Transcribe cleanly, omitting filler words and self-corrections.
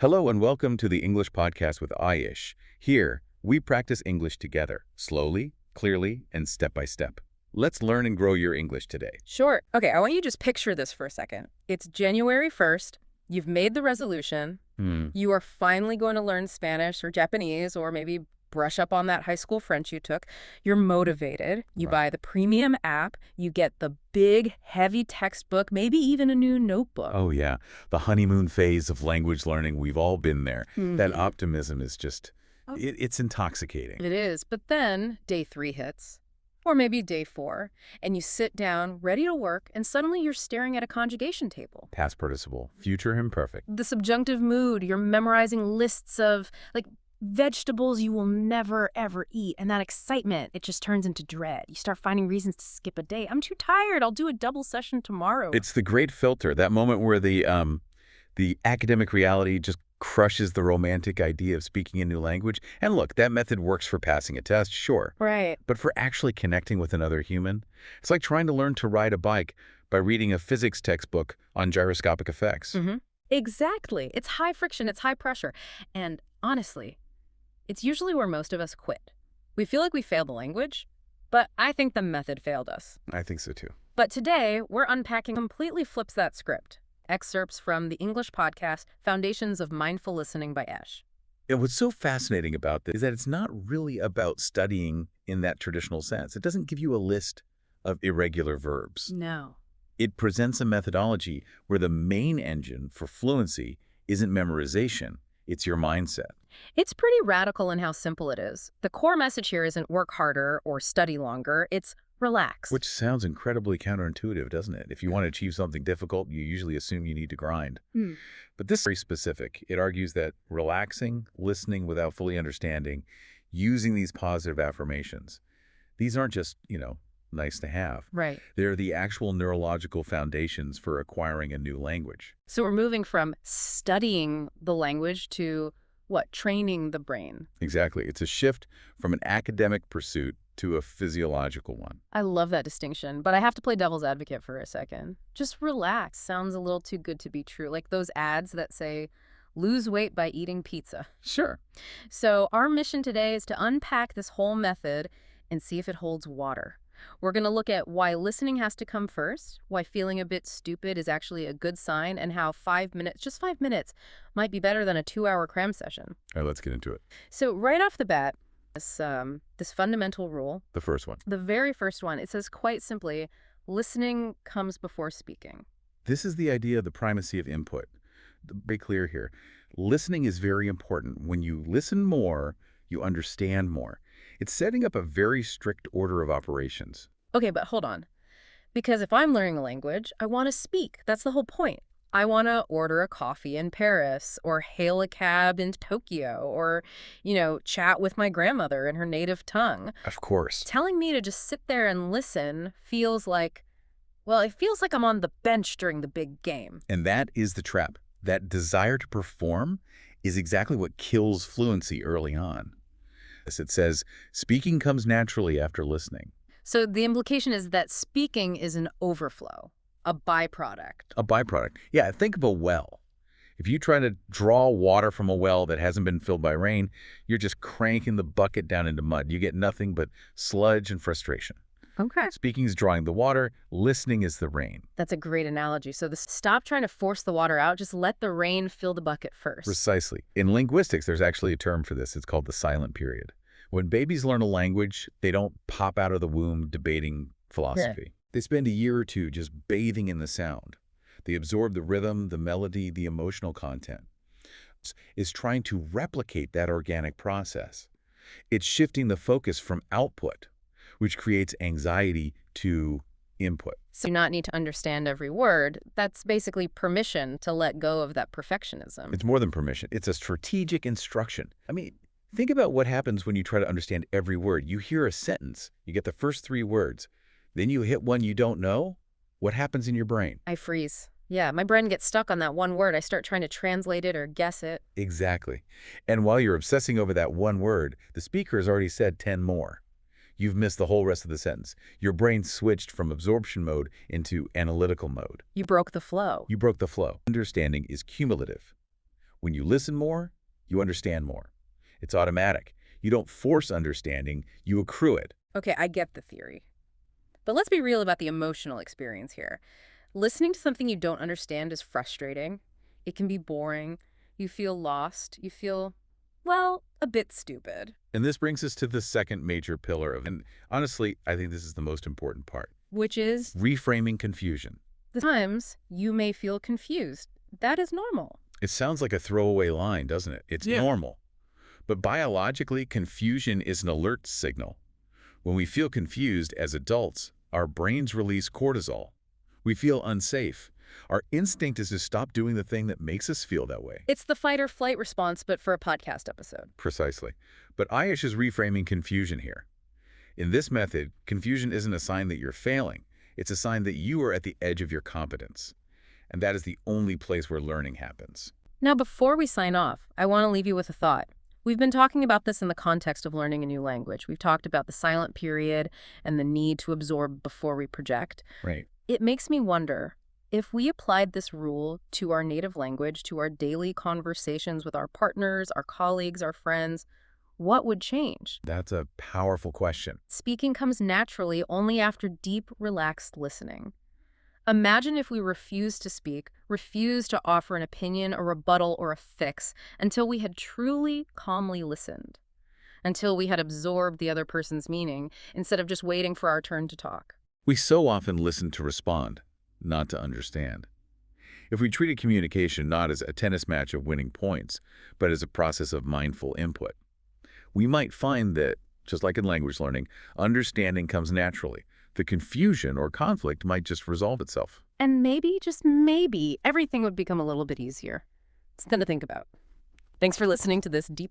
Hello and welcome to the English podcast with Ayesh. Here, we practice English together, slowly, clearly, and step by step. Let's learn and grow your English today. Sure. Okay, I want you to just picture this for a second. It's January 1st. You've made the resolution. You are finally going to learn Spanish or Japanese or maybe brush up on that high school French you took. You're motivated. You Right. buy the premium app. You get the big, heavy textbook, maybe even a new notebook. Oh yeah, the honeymoon phase of language learning, we've all been there. That optimism is just, Oh. it's intoxicating. It is. But then day 3 hits. Or maybe day 4, and you sit down, ready to work, and suddenly you're staring at a conjugation table. Past participle, future imperfect. The subjunctive mood, you're memorizing lists of, vegetables you will never, ever eat. And that excitement, it just turns into dread. You start finding reasons to skip a day. I'm too tired. I'll do a double session tomorrow. It's the great filter, that moment where the academic reality just crushes the romantic idea of speaking a new language. And look, that method works for passing a test, sure. Right. But for actually connecting with another human, it's like trying to learn to ride a bike by reading a physics textbook on gyroscopic effects. Exactly. It's high friction. It's high pressure. And honestly, it's usually where most of us quit. We feel like we failed the language, but I think the method failed us. I think so too. But today, we're unpacking completely flips that script. Excerpts from the English podcast, Foundations of Mindful Listening by Ayesh. And what's so fascinating about this is that it's not really about studying in that traditional sense. It doesn't give you a list of irregular verbs. No. It presents a methodology where the main engine for fluency isn't memorization, it's your mindset. It's pretty radical in how simple it is. The core message here isn't work harder or study longer. It's relax. Which sounds incredibly counterintuitive, doesn't it? If you want to achieve something difficult, you usually assume you need to grind. But this is very specific. It argues that relaxing, listening without fully understanding, using these positive affirmations, these aren't just, nice to have. Right. They're the actual neurological foundations for acquiring a new language. So we're moving from studying the language to, training the brain. Exactly. It's a shift from an academic pursuit to a physiological one. I love that distinction, but I have to play devil's advocate for a second. Just relax sounds a little too good to be true, like those ads that say, lose weight by eating pizza. Sure. So our mission today is to unpack this whole method and see if it holds water. We're going to look at why listening has to come first, why feeling a bit stupid is actually a good sign, and how 5 minutes, just 5 minutes, might be better than a 2-hour cram session. All right, let's get into it. So right off the bat, this fundamental rule, The first one. the very first one, it says quite simply, listening comes before speaking. This is the idea of the primacy of input. Very clear here. Listening is very important. When you listen more, you understand more. It's setting up a very strict order of operations. Okay, but hold on. Because if I'm learning a language, I want to speak. That's the whole point. I want to order a coffee in Paris or hail a cab in Tokyo or, chat with my grandmother in her native tongue. Of course. Telling me to just sit there and listen feels like, it feels like I'm on the bench during the big game. And that is the trap. That desire to perform is exactly what kills fluency early on. It says, speaking comes naturally after listening. So the implication is that speaking is an overflow, a byproduct. A byproduct. Yeah, think of a well. If you try to draw water from a well that hasn't been filled by rain, you're just cranking the bucket down into mud. You get nothing but sludge and frustration. Okay. Speaking is drawing the water, listening is the rain. That's a great analogy. So stop trying to force the water out. Just let the rain fill the bucket first. Precisely. In linguistics, there's actually a term for this. It's called the silent period. When babies learn a language, they don't pop out of the womb debating philosophy. They spend a year or two just bathing in the sound. They absorb the rhythm, the melody, the emotional content. It's trying to replicate that organic process. It's shifting the focus from output, which creates anxiety, to input. So you not need to understand every word. That's basically permission to let go of that perfectionism. It's more than permission. It's a strategic instruction. Think about what happens when you try to understand every word. You hear a sentence, you get the first 3 words, then you hit one you don't know. What happens in your brain? I freeze. Yeah, my brain gets stuck on that one word. I start trying to translate it or guess it. Exactly. And while you're obsessing over that one word, the speaker has already said 10 more. You've missed the whole rest of the sentence. Your brain switched from absorption mode into analytical mode. You broke the flow. You broke the flow. Understanding is cumulative. When you listen more, you understand more. It's automatic. You don't force understanding, you accrue it. Okay, I get the theory. But let's be real about the emotional experience here. Listening to something you don't understand is frustrating. It can be boring. You feel lost. You feel, well, a bit stupid. And this brings us to the second major pillar and honestly, I think this is the most important part. Which is, Reframing confusion. the times you may feel confused. That is normal. It sounds like a throwaway line, doesn't it? It's normal. But biologically, confusion is an alert signal. When we feel confused as adults, our brains release cortisol. We feel unsafe. Our instinct is to stop doing the thing that makes us feel that way. It's the fight or flight response, but for a podcast episode. Precisely. But Ayesh is reframing confusion here. In this method, confusion isn't a sign that you're failing. It's a sign that you are at the edge of your competence. And that is the only place where learning happens. Now, before we sign off, I want to leave you with a thought. We've been talking about this in the context of learning a new language. We've talked about the silent period and the need to absorb before we project. Right. It makes me wonder, if we applied this rule to our native language, to our daily conversations with our partners, our colleagues, our friends, what would change? That's a powerful question. Speaking comes naturally only after deep, relaxed listening. Imagine if we refused to speak, refused to offer an opinion, a rebuttal, or a fix until we had truly, calmly listened, until we had absorbed the other person's meaning instead of just waiting for our turn to talk. We so often listen to respond, not to understand. If we treated communication not as a tennis match of winning points, but as a process of mindful input, we might find that, just like in language learning, understanding comes naturally. The confusion or conflict might just resolve itself. And maybe, just maybe, everything would become a little bit easier. It's something to think about. Thanks for listening to this deep